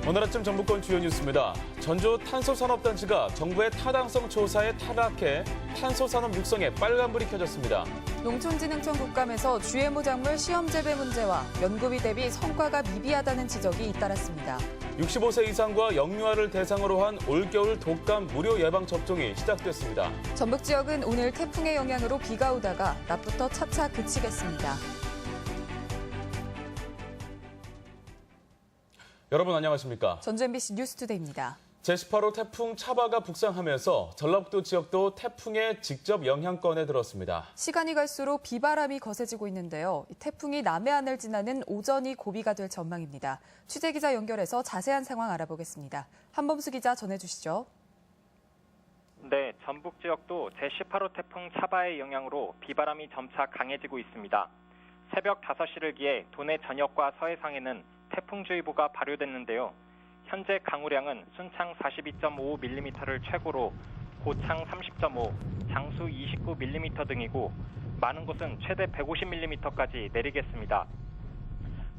오늘 아침 정부권 주요 뉴스입니다. 전주 탄소산업단지가 정부의 타당성 조사에 타락해 탄소산업 육성에 빨간불이 켜졌습니다. 농촌진흥청 국감에서 GMO 작물 시험 재배 문제와 연구비 대비 성과가 미비하다는 지적이 잇따랐습니다. 65세 이상과 영유아를 대상으로 한 올겨울 독감 무료 예방 접종이 시작됐습니다. 전북 지역은 오늘 태풍의 영향으로 비가 오다가 낮부터 차차 그치겠습니다. 여러분 안녕하십니까? 전주 MBC 뉴스투데이입니다. 제18호 태풍 차바가 북상하면서 전라북도 지역도 태풍의 직접 영향권에 들었습니다. 시간이 갈수록 비바람이 거세지고 있는데요. 태풍이 남해안을 지나는 오전이 고비가 될 전망입니다. 취재기자 연결해서 자세한 상황 알아보겠습니다. 한범수 기자 전해주시죠. 네, 전북 지역도 제18호 태풍 차바의 영향으로 비바람이 점차 강해지고 있습니다. 새벽 5시를 기해 도내 전역과 서해상에는 태풍주의보가 발효됐는데요. 현재 강우량은 순창 42.5mm를 최고로 고창 30.5, 장수 29mm 등이고 많은 곳은 최대 150mm까지 내리겠습니다.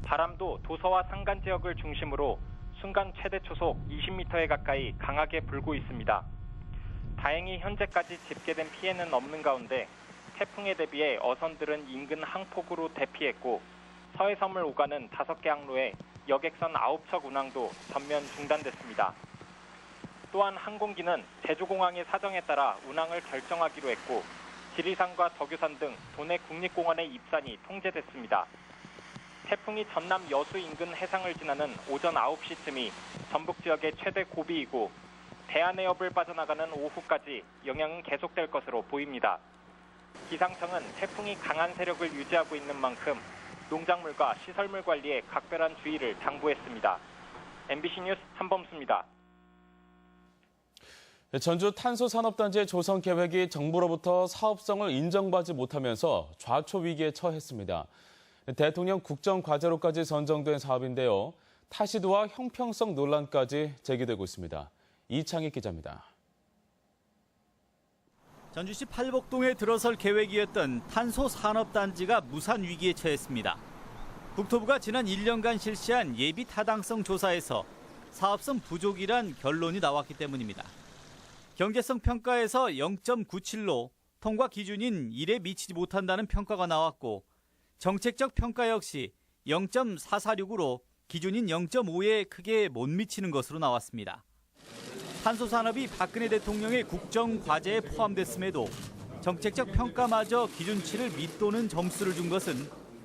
바람도 도서와 산간 지역을 중심으로 순간 최대 초속 20m에 가까이 강하게 불고 있습니다. 다행히 현재까지 집계된 피해는 없는 가운데 태풍에 대비해 어선들은 인근 항폭으로 대피했고 서해섬을 오가는 5개 항로에 여객선 9척 운항도 전면 중단됐습니다. 또한 항공기는 제주공항의 사정에 따라 운항을 결정하기로 했고 지리산과 덕유산 등 도내 국립공원의 입산이 통제됐습니다. 태풍이 전남 여수 인근 해상을 지나는 오전 9시쯤이 전북 지역의 최대 고비이고 대한해협을 빠져나가는 오후까지 영향은 계속될 것으로 보입니다. 기상청은 태풍이 강한 세력을 유지하고 있는 만큼 농작물과 시설물 관리에 각별한 주의를 당부했습니다. MBC 뉴스 한범수입니다. 전주 탄소산업단지의 조성 계획이 정부로부터 사업성을 인정받지 못하면서 좌초 위기에 처했습니다. 대통령 국정과제로까지 선정된 사업인데요. 타시도와 형평성 논란까지 제기되고 있습니다. 이창익 기자입니다. 전주시 팔복동에 들어설 계획이었던 탄소산업단지가 무산 위기에 처했습니다. 국토부가 지난 1년간 실시한 예비 타당성 조사에서 사업성 부족이란 결론이 나왔기 때문입니다. 경제성 평가에서 0.97로 통과 기준인 1에 미치지 못한다는 평가가 나왔고 정책적 평가 역시 0.446으로 기준인 0.5에 크게 못 미치는 것으로 나왔습니다. 탄소산업이 박근혜 대통령의 국정과제에 포함됐음에도 정책적 평가마저 기준치를 밑도는 점수를 준 것은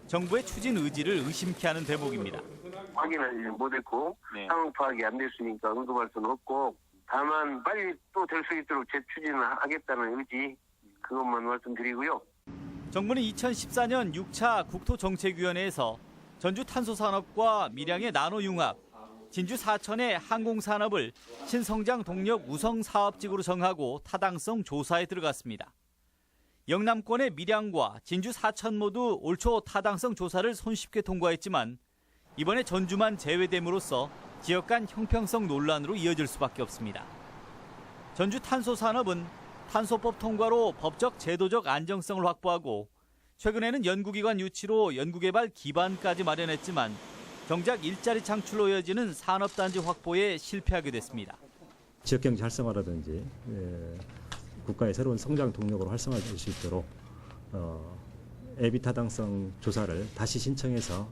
정부의 추진 의지를 의심케 하는 대목입니다. 확인을 못했고 상황 파악이 안 됐으니까 언급할 수는 없고 다만 빨리 또 될 수 있도록 재추진을 하겠다는 의지 그것만 말씀드리고요. 정부는 2014년 6차 국토정책위원회에서 전주 탄소산업과 밀양의 나노융합, 진주 사천의 항공산업을 신성장 동력 우선 사업직으로 정하고 타당성 조사에 들어갔습니다. 영남권의 밀양과 진주 사천 모두 올 초 타당성 조사를 손쉽게 통과했지만 이번에 전주만 제외됨으로써 지역 간 형평성 논란으로 이어질 수밖에 없습니다. 전주 탄소산업은 탄소법 통과로 법적 제도적 안정성을 확보하고 최근에는 연구기관 유치로 연구개발 기반까지 마련했지만 정작 일자리 창출로 이어지는 산업단지 확보에 실패하게 됐습니다. 지역경제 활성화라든지 국가의 새로운 성장 동력으로 활성화될 수 있도록 예비 타당성 조사를 다시 신청해서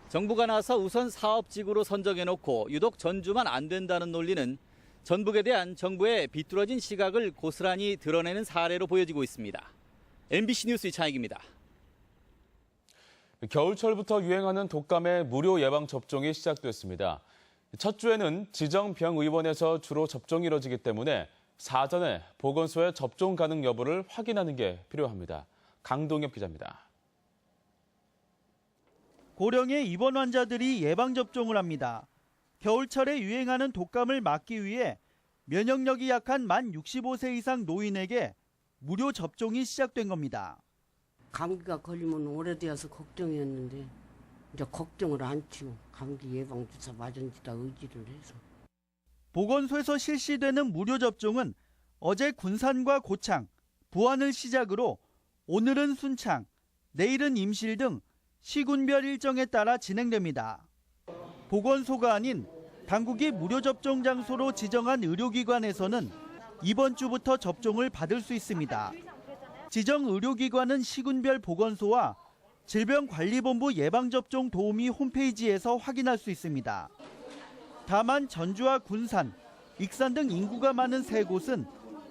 정부가 나서 우선 사업지구로 선정해놓고 유독 전주만 안 된다는 논리는 전북에 대한 정부의 비뚤어진 시각을 고스란히 드러내는 사례로 보여지고 있습니다. MBC 뉴스 이창익입니다. 겨울철부터 유행하는 독감의 무료 예방 접종이 시작됐습니다. 첫 주에는 지정 병의원에서 주로 접종이 이뤄지기 때문에 사전에 보건소의 접종 가능 여부를 확인하는 게 필요합니다. 강동엽 기자입니다. 고령의 입원 환자들이 예방접종을 합니다. 겨울철에 유행하는 독감을 막기 위해 면역력이 약한 만 65세 이상 노인에게 무료 접종이 시작된 겁니다. 감기가 걸리면 오래되어서 걱정이었는데 이제 걱정을 안 치고 감기 예방주사 맞은 지다 의지를 해서. 보건소에서 실시되는 무료 접종은 어제 군산과 고창, 부안을 시작으로 오늘은 순창, 내일은 임실 등 시군별 일정에 따라 진행됩니다. 보건소가 아닌 당국이 무료 접종 장소로 지정한 의료기관에서는 이번 주부터 접종을 받을 수 있습니다. 지정 의료기관은 시군별 보건소와 질병관리본부 예방접종 도우미 홈페이지에서 확인할 수 있습니다. 다만 전주와 군산, 익산 등 인구가 많은 세 곳은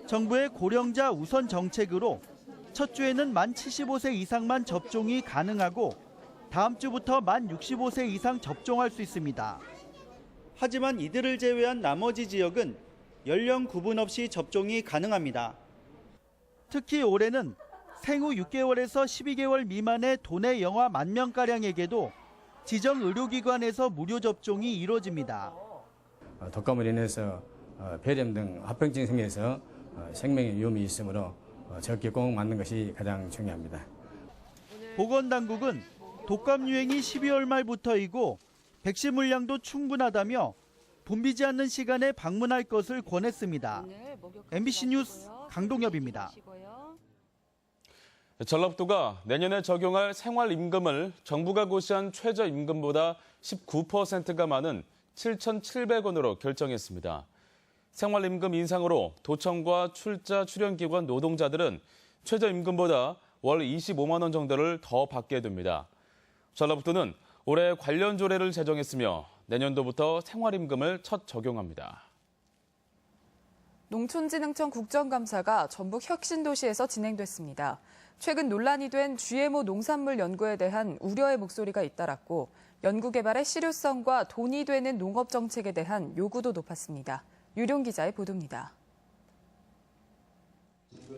정부의 고령자 우선 정책으로 첫 주에는 만 75세 이상만 접종이 가능하고 다음 주부터 만 65세 이상 접종할 수 있습니다. 하지만 이들을 제외한 나머지 지역은 연령 구분 없이 접종이 가능합니다. 특히 올해는 생후 6개월에서 12개월 미만의 도내 영아 10,000명가량에게도 지정 의료기관에서 무료 접종이 이루어집니다. 독감으로 인해서 폐렴 등 합병증이 생겨서 생명의 위험이 있으므로 적게 꼭 맞는 것이 가장 중요합니다. 보건당국은 독감 유행이 12월 말부터이고 백신 물량도 충분하다며 붐비지 않는 시간에 방문할 것을 권했습니다. MBC 뉴스 강동엽입니다. 전라북도가 내년에 적용할 생활임금을 정부가 고시한 최저임금보다 19%가 많은 7,700원으로 결정했습니다. 생활임금 인상으로 도청과 출자 출연기관 노동자들은 최저임금보다 월 25만 원 정도를 더 받게 됩니다. 전라북도는 올해 관련 조례를 제정했으며 내년도부터 생활임금을 첫 적용합니다. 농촌진흥청 국정감사가 전북 혁신도시에서 진행됐습니다. 최근 논란이 된 GMO 농산물 연구에 대한 우려의 목소리가 잇따랐고 연구개발의 실효성과 돈이 되는 농업정책에 대한 요구도 높았습니다. 유룡 기자의 보도입니다.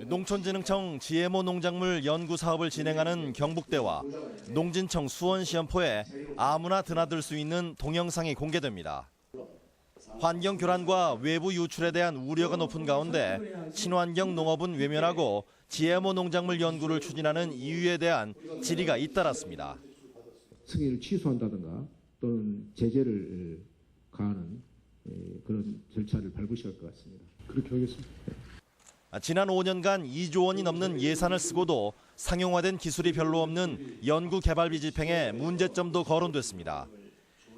농촌진흥청 GMO 농작물 연구 사업을 진행하는 경북대와 농진청 수원시험포에 아무나 드나들 수 있는 동영상이 공개됩니다. 환경 교란과 외부 유출에 대한 우려가 높은 가운데 친환경 농업은 외면하고 GMO 농작물 연구를 추진하는 이유에 대한 질의가 잇따랐습니다. 승인을 취소한다든가 또는 제재를 가하는 그런 절차를 밟으셔야 할 것 같습니다. 그렇게 하겠습니다. 지난 5년간 2조 원이 넘는 예산을 쓰고도 상용화된 기술이 별로 없는 연구개발비 집행에 문제점도 거론됐습니다.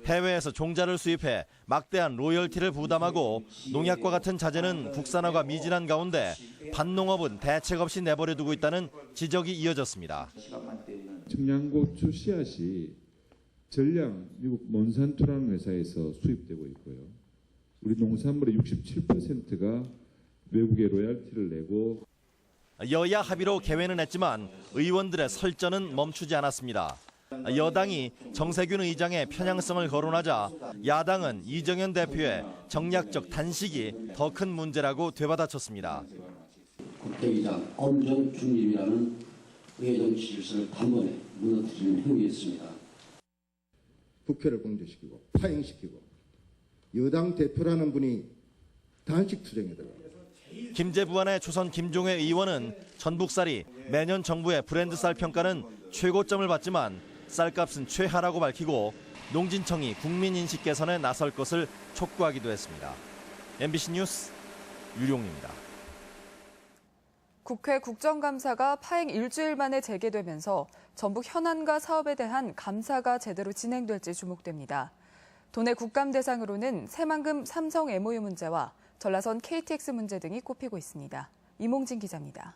해외에서 종자를 수입해 막대한 로열티를 부담하고 농약과 같은 자재는 국산화가 미진한 가운데 밭농업은 대책 없이 내버려 두고 있다는 지적이 이어졌습니다. 청양고추 씨앗이 전량 미국 몬산토라는 회사에서 수입되고 있고요. 우리 농산물의 67%가 외국에 로열티를 내고 여야 합의로 개회는 했지만 의원들의 설전은 멈추지 않았습니다. 여당이 정세균 의장의 편향성을 거론하자 야당은 이정현 대표의 정략적 단식이 더 큰 문제라고 되받아쳤습니다. 국회의장 엄정 중립이라는 의회정치 질서를 단번에 무너뜨리는 행위였습니다. 국회를 공조시키고 파행시키고 여당 대표라는 분이 단식 투쟁에 들어갑니다. 김제부안의 조선 김종회 의원은 전북쌀이 매년 정부의 브랜드 쌀 평가는 최고점을 받지만 쌀값은 최하라고 밝히고 농진청이 국민인식 개선에 나설 것을 촉구하기도 했습니다. MBC 뉴스 유룡입니다. 국회 국정감사가 파행 일주일 만에 재개되면서 전북 현안과 사업에 대한 감사가 제대로 진행될지 주목됩니다. 도내 국감 대상으로는 새만금 삼성 MOU 문제와 전라선 KTX 문제 등이 꼽히고 있습니다. 이몽진 기자입니다.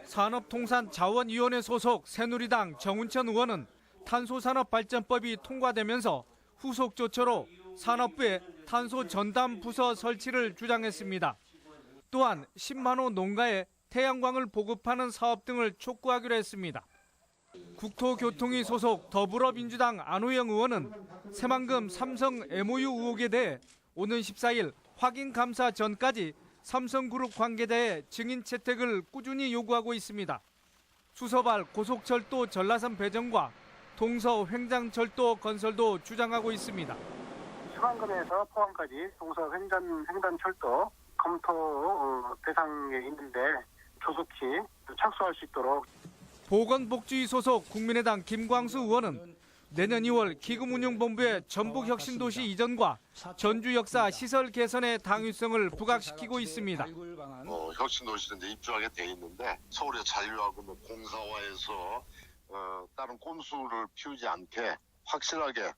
산업통상자원위원회 소속 새누리당 정운천 의원은 탄소산업발전법이 통과되면서 후속 조처로 산업부에 탄소 전담 부서 설치를 주장했습니다. 또한 10만 호 농가에 태양광을 보급하는 사업 등을 촉구하기로 했습니다. 국토교통위 소속 더불어민주당 안호영 의원은 새만금 삼성 MOU 의혹에 대해 오는 14일 확인 감사 전까지 삼성그룹 관계자의 증인 채택을 꾸준히 요구하고 있습니다. 수서발 고속철도 전라선 배정과 동서 횡단철도 건설도 주장하고 있습니다. 새만금에서 포항까지 동서 횡단철도 검토 대상에 있는데 조속히 착수할 수 있도록. 보건복지위 소속 국민의당 김광수 의원은 내년 2월 기금운용본부의 전북혁신도시 이전과 전주 역사 시설 개선의 당위성을 부각시키고 있습니다. 혁신도시는 이제 입주하게 돼 있는데 서울의 자유하고 공사화해서 다른 꼼수를 피우지 않게 확실하게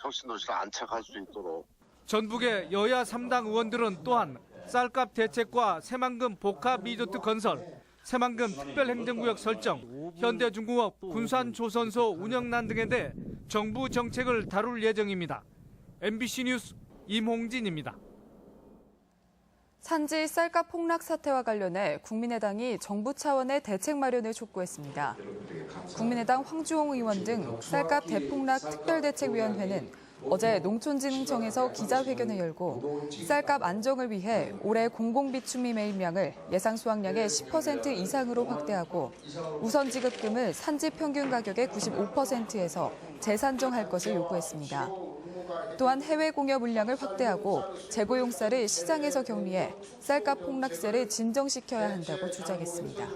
혁신도시를 안착할 수 있도록. 전북의 여야 3당 의원들은 또한 쌀값 대책과 새만금 복합 리조트 건설, 새만금 특별행정구역 설정, 현대중공업 군산조선소 운영난 등에 대해 정부 정책을 다룰 예정입니다. MBC 뉴스 임홍진입니다. 산지 쌀값 폭락 사태와 관련해 국민의당이 정부 차원의 대책 마련을 촉구했습니다. 국민의당 황주홍 의원 등 쌀값 대폭락 특별대책위원회는 어제 농촌진흥청에서 기자회견을 열고 쌀값 안정을 위해 올해 공공비축미 매입량을 예상 수확량의 10% 이상으로 확대하고 우선 지급금을 산지 평균 가격의 95%에서 재산정할 것을 요구했습니다. 또한 해외 공여 물량을 확대하고 재고용 쌀을 시장에서 격리해 쌀값 폭락세를 진정시켜야 한다고 주장했습니다.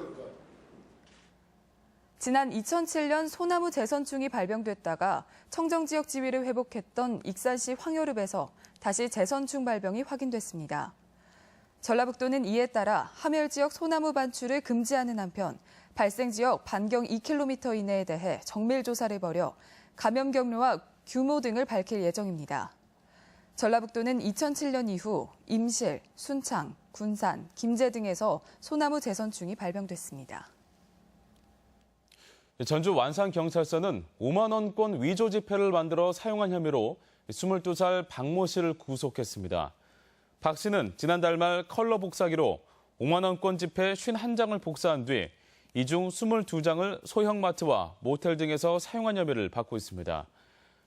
지난 2007년 소나무 재선충이 발병됐다가 청정지역 지위를 회복했던 익산시 황여릅에서 다시 재선충 발병이 확인됐습니다. 전라북도는 이에 따라 함열 지역 소나무 반출을 금지하는 한편 발생 지역 반경 2km 이내에 대해 정밀 조사를 벌여 감염 경로와 규모 등을 밝힐 예정입니다. 전라북도는 2007년 이후 임실, 순창, 군산, 김제 등에서 소나무 재선충이 발병됐습니다. 전주 완산경찰서는 5만 원권 위조 지폐를 만들어 사용한 혐의로 22살 박모 씨를 구속했습니다. 박 씨는 지난달 말 컬러 복사기로 5만 원권 지폐 51장을 복사한 뒤 이 중 22장을 소형마트와 모텔 등에서 사용한 혐의를 받고 있습니다.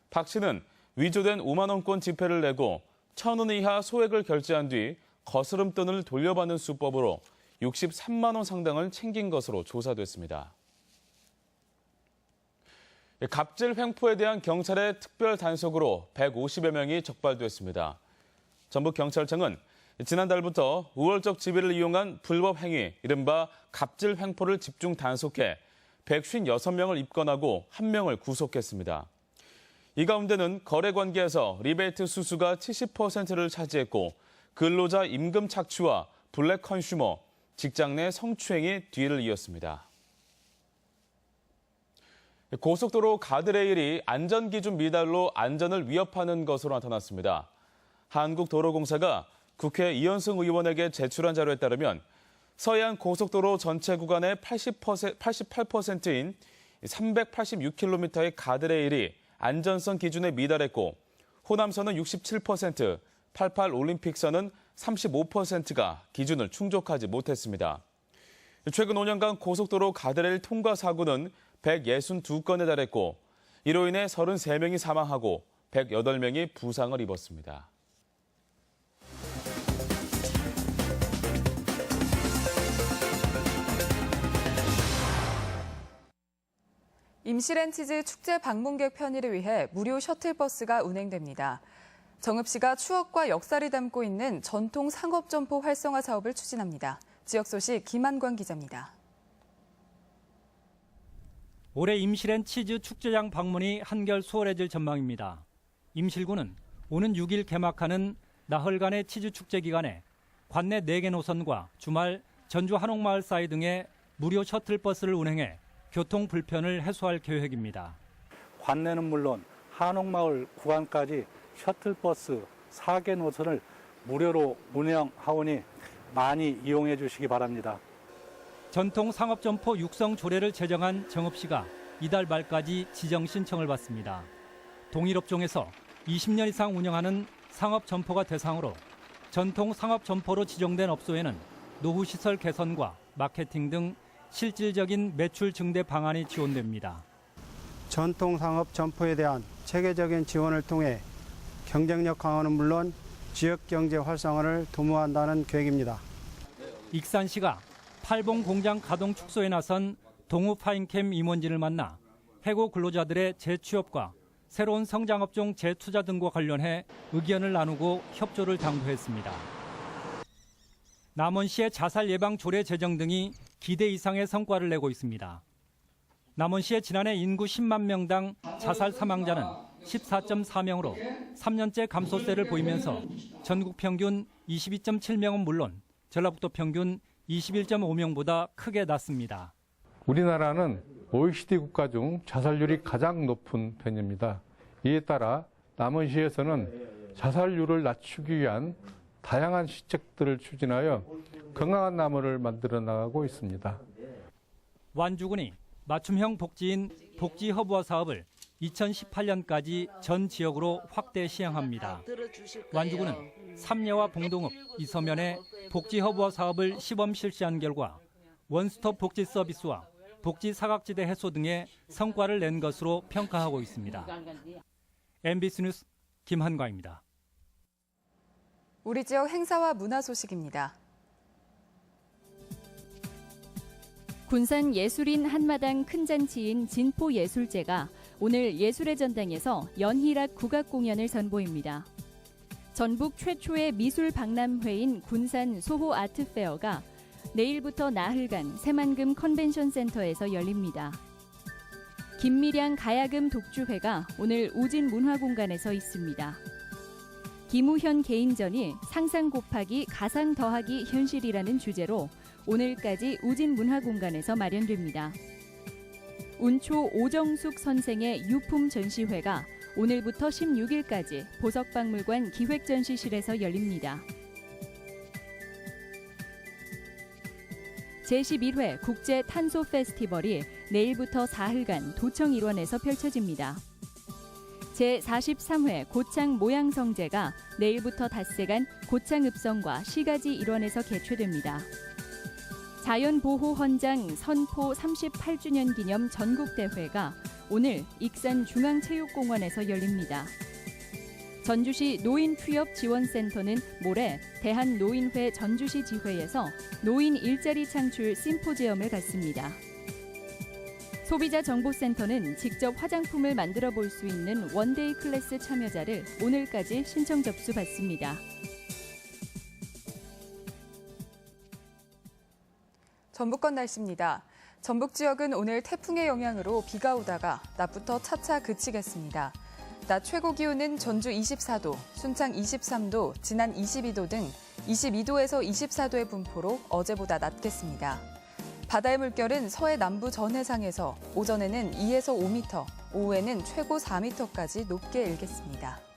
박 씨는 위조된 5만 원권 지폐를 내고 1,000원 이하 소액을 결제한 뒤 거스름돈을 돌려받는 수법으로 63만 원 상당을 챙긴 것으로 조사됐습니다. 갑질 횡포에 대한 경찰의 특별 단속으로 150여 명이 적발됐습니다. 전북경찰청은 지난달부터 우월적 지위를 이용한 불법 행위, 이른바 갑질 횡포를 집중 단속해 156명을 입건하고 1명을 구속했습니다. 이 가운데는 거래 관계에서 리베이트 수수가 70%를 차지했고 근로자 임금 착취와 블랙 컨슈머, 직장 내 성추행이 뒤를 이었습니다. 고속도로 가드레일이 안전기준 미달로 안전을 위협하는 것으로 나타났습니다. 한국도로공사가 국회 이현승 의원에게 제출한 자료에 따르면 서해안 고속도로 전체 구간의 88%인 386km의 가드레일이 안전성 기준에 미달했고 호남선은 67%, 88 올림픽선은 35%가 기준을 충족하지 못했습니다. 최근 5년간 고속도로 가드레일 통과 사고는 162건에 달했고 이로 인해 33명이 사망하고 108명이 부상을 입었습니다. 임실앤치즈 축제 방문객 편의를 위해 무료 셔틀버스가 운행됩니다. 정읍시가 추억과 역사를 담고 있는 전통 상업점포 활성화 사업을 추진합니다. 지역 소식 김한광 기자입니다. 올해 임실앤치즈 축제장 방문이 한결 수월해질 전망입니다. 임실구는 오는 6일 개막하는 나흘간의 치즈 축제 기간에 관내 4개 노선과 주말 전주 한옥마을 사이 등에 무료 셔틀버스를 운행해 교통 불편을 해소할 계획입니다. 관내는 물론 한옥마을 구간까지 셔틀버스 4개 노선을 무료로 운영하오니 많이 이용해 주시기 바랍니다. 전통 상업점포 육성 조례를 제정한 정읍시가 이달 말까지 지정 신청을 받습니다. 동일업종에서 20년 이상 운영하는 상업점포가 대상으로 전통 상업점포로 지정된 업소에는 노후시설 개선과 마케팅 등 실질적인 매출 증대 방안이 지원됩니다. 전통 상업 점포에 대한 체계적인 지원을 통해 경쟁력 강화는 물론 지역 경제 활성화를 도모한다는 계획입니다. 익산시가 팔봉 공장 가동 축소에 나선 동우 파인캠 임원진을 만나 해고 근로자들의 재취업과 새로운 성장업종 재투자 등과 관련해 의견을 나누고 협조를 당부했습니다. 남원시의 자살 예방 조례 제정 등이 기대 이상의 성과를 내고 있습니다. 남원시의 지난해 인구 10만 명당 자살 사망자는 14.4명으로 3년째 감소세를 보이면서 전국 평균 22.7명은 물론 전라북도 평균 21.5명보다 크게 낮습니다. 우리나라는 OECD 국가 중 자살률이 가장 높은 편입니다. 이에 따라 남원시에서는 자살률을 낮추기 위한 다양한 시책들을 추진하여 건강한 나무를 만들어 나가고 있습니다. 완주군이 맞춤형 복지인 복지허브화 사업을 2018년까지 전 지역으로 확대 시행합니다. 완주군은 삼례와 봉동읍, 이서면에 복지허브화 사업을 시범 실시한 결과 원스톱 복지 서비스와 복지 사각지대 해소 등의 성과를 낸 것으로 평가하고 있습니다. MBC 뉴스 김한과입니다. 우리 지역 행사와 문화 소식입니다. 군산 예술인 한마당 큰 잔치인 진포예술제가 오늘 예술의 전당에서 연희락 국악 공연을 선보입니다. 전북 최초의 미술 박람회인 군산 소호 아트페어가 내일부터 나흘간 새만금 컨벤션 센터에서 열립니다. 김미량 가야금 독주회가 오늘 우진 문화공간에서 있습니다. 김우현 개인전이 상상 곱하기 가상 더하기 현실이라는 주제로 오늘까지 우진 문화공간에서 마련됩니다. 운초 오정숙 선생의 유품 전시회가 오늘부터 16일까지 보석박물관 기획전시실에서 열립니다. 제11회 국제 탄소 페스티벌이 내일부터 4일간 도청 일원에서 펼쳐집니다. 제43회 고창 모양성제가 내일부터 닷새간 고창읍성과 시가지 일원에서 개최됩니다. 자연보호 헌장 선포 38주년 기념 전국대회가 오늘 익산 중앙체육공원에서 열립니다. 전주시 노인취업지원센터는 모레 대한노인회 전주시 지회에서 노인 일자리 창출 심포지엄을 갖습니다. 소비자정보센터는 직접 화장품을 만들어 볼 수 있는 원데이 클래스 참여자를 오늘까지 신청 접수받습니다. 전북권 날씨입니다. 전북 지역은 오늘 태풍의 영향으로 비가 오다가 낮부터 차차 그치겠습니다. 낮 최고 기온은 전주 24도, 순창 23도, 진안 22도 등 22도에서 24도의 분포로 어제보다 낮겠습니다. 바다의 물결은 서해 남부 전 해상에서 오전에는 2에서 5m, 오후에는 최고 4m까지 높게 일겠습니다.